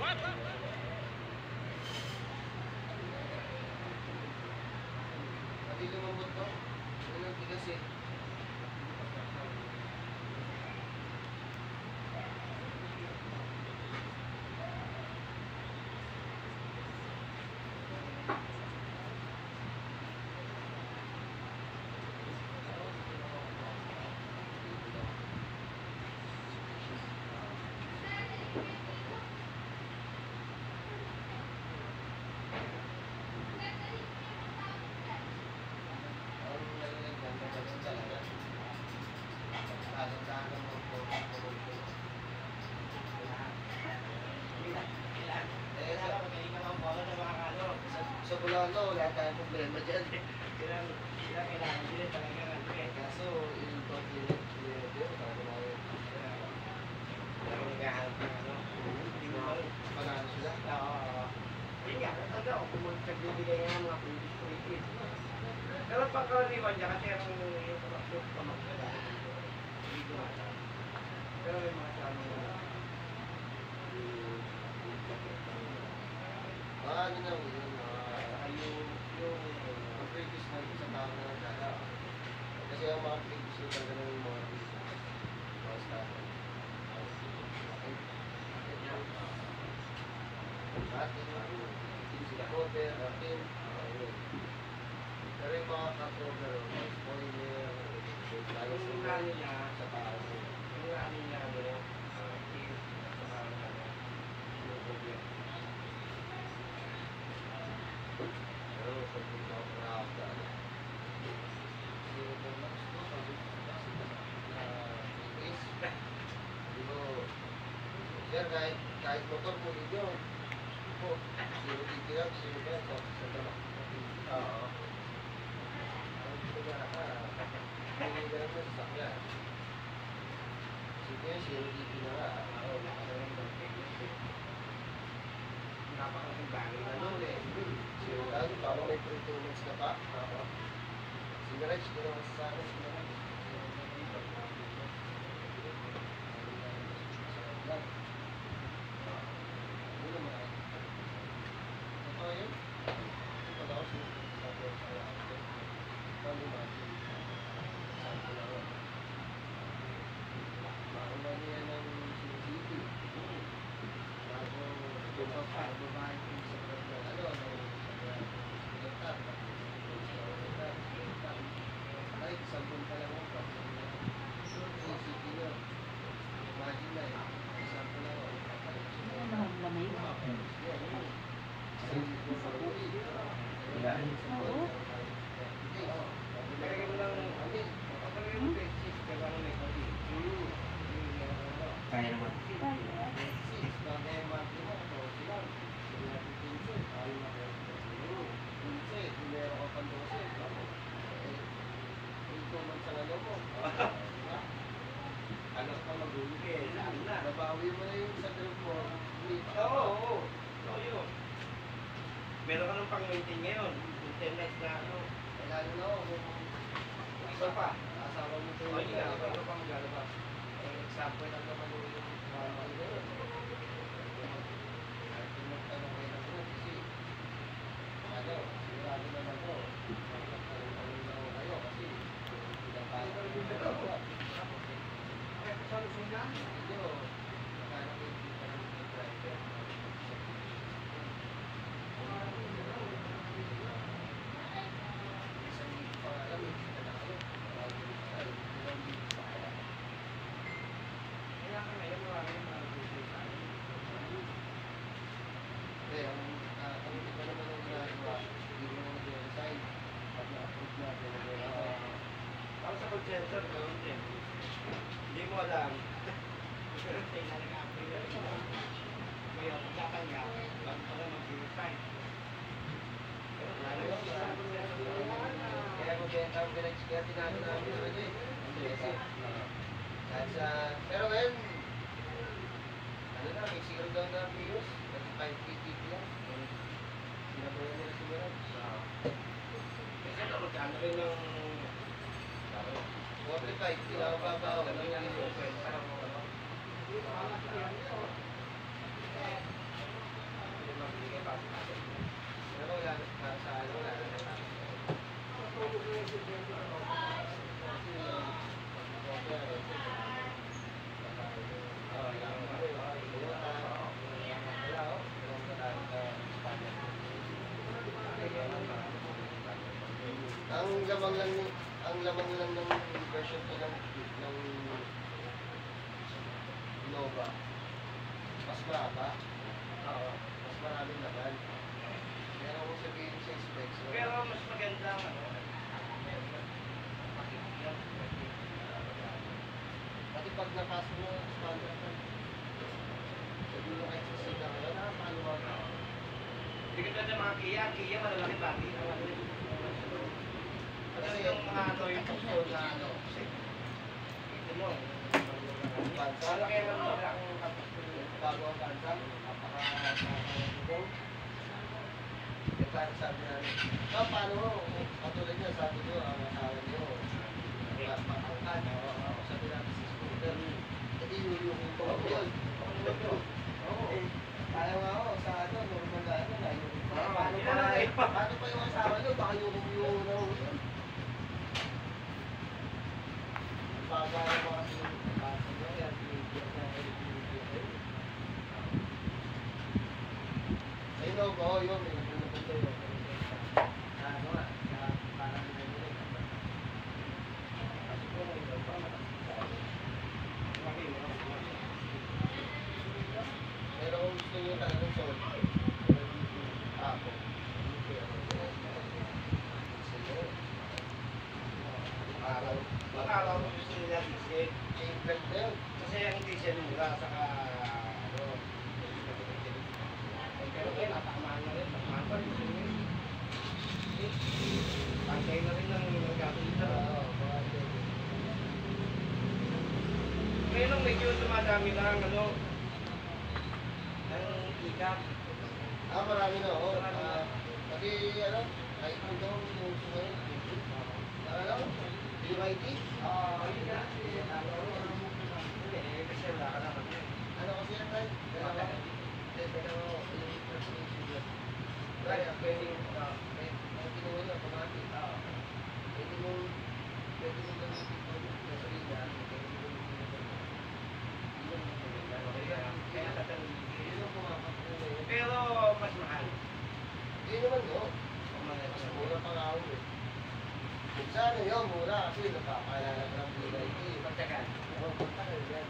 Pati lumabot to. Ano ang tigas eh. Sa Bulano, wala tayong problema dyan. Kailangan nila talaga Kaso, yung pag-i-i-i-i-i-i, bago na yun. Pero naghahanap ng ano. Hindi mo ba? Panalo sila? Oo. Hindi nga, talaga ako pumunta bibigay nga mga previous. Pero pagkaliwan niya kasi ang yung pamagdala. Hindi ko alam. Pero may mga sabi mo na. Ano na yun, yung previous na isang tao na nagdala. Kasi ang mga previous na talaga na yung mga staff. Team supporter, team, pero yung mga cutover, mga spoiler, tayo Yung ano niya, sa taas. yung ano niya, team, sa yung problem. Pero sa punta ko na ako sa ano. Zero po lang. Di mo, sir, kahit motor mo dito, po, zero dito lang, zero ba, sa trabaho. Oo. Ang dito ka na, hindi ka naman sa sakyan. Sige, zero dito na nga. Oo, nakasarang ng napakalaking bagay na Ano ulit? Zero lang, parang may 3 months ka pa. Sinarage ko naman sa akin, sinarage. Totoo yun? Ito daw, sabi ko sa akin. Paano natin? Saan ko lang? Mauna niya ng CCTV. Bago babae kung sa ano, ay, sabon pa lang ako. CCTV yun. Imagine na yun. Isang pa lang ako. Lamay. Kaya mo lang, kapag yung basic, kaya mo may kodi. Kaya naman. Ano ka magugi eh, saan na? Nabawi mo na yung sa group mo. Oo. So yun. Meron ka ng pang-maintain ngayon. Internet na ano. Lalo na ako. Isa pa. Asawa mo ito. O, hindi ka. Ikaw pang galabas. Example lang naman yung mga ngayon. Kahit tinagtanong kayo ng group kasi ano, sigurado naman ko. Magkakaroon na kayo kasi pinapayag ko yung dalawa. Sa Luzon Hindi o, nakakakita ng driver. Isang pangalan, kita na kayo. Ilang dito pa kaya. Kaya ka ngayon, maraming mga gusto sa akin. Eh, ang iba naman ang ginagawa, hindi mo na nag-resign. Pag na-approve na, Ako sa call center, gano'n din. Hindi mo alam. Pero tingnan na nag-apply na rin. Kaya pagkakanya, bago pala mag-resign. Pero lalagay sa call center. Kaya mabenta ang pinag kaya tinalo namin ng ano eh. Kasi, kahit sa, pero ngayon, ano na, may zero down na views, 35 PTP lang. Sinabuhay nila si Mirage. Kasi ito, magkano rin ng 45, sila ang babaw. Ganun yan yung kwenta ng ano. Hindi kayo pasok-pasok. Pero wala, para sa ano, wala na naman. Ang lamang lang ng version ko ng Nova, mas mahaba, mas maraming laman. Pero kung sabihin sa specs, Pero mas maganda ang ano, pati pag napasok mo ang standard ka, sabi mo kahit sa sila, wala na, paano mo? hindi ka sa mga Kia malalaki bagay. Kasi yung mga ano, yung pagpul na ano, ito mo, Bansa, malaki lang mo ang kapagpul. bago ang bansa, napaka-bugong. Yung parang sabi namin, paano mo? Katulad niya, sabi niyo, ang asawa niyo, matangkad, sabi natin sa scooter, hindi yuyukin ko ako yun. Kaya nga ako, sa ano, normal na ano, nayukin ko. Paano pa yung asawa niyo, baka yung na yun. Baga yung mga sinipasok niya, kaya binigyan na binigyan. Ayun ako, yun, may napunod ko yun. Ano nga, parang nilay. Pero kung gusto nyo talagang solve, ako. Araw mo gusto nila diesel. Chamber na yun. Kasi ang diesel mura, saka ano, pero kayo, napakamahal na rin. Napakamahal pa rin. Pantay na rin ng gasolina. Ngayon medyo dumadami na ang ano, ang ikap. Marami na ako. Pati, ano, kahit mo daw yung sumayon. Ano? BYD? Yun nga. Kasi wala ka naman yun. Ano kasi yan, Tay? Dalawa. Dalawa. Yung translation yan. Kaya, pwede ang kinuha niya, pamati. Pwede mong gamitin mo gasolina. Kaya tatanungin. Yun ang pumapakita yun. Pero mas mahal. Hindi naman, no? Mas mura pa nga ako eh. Sa ano yun, mura kasi napapaalala ka ng BYD. Pagtagal. Oo, pagtagal yan.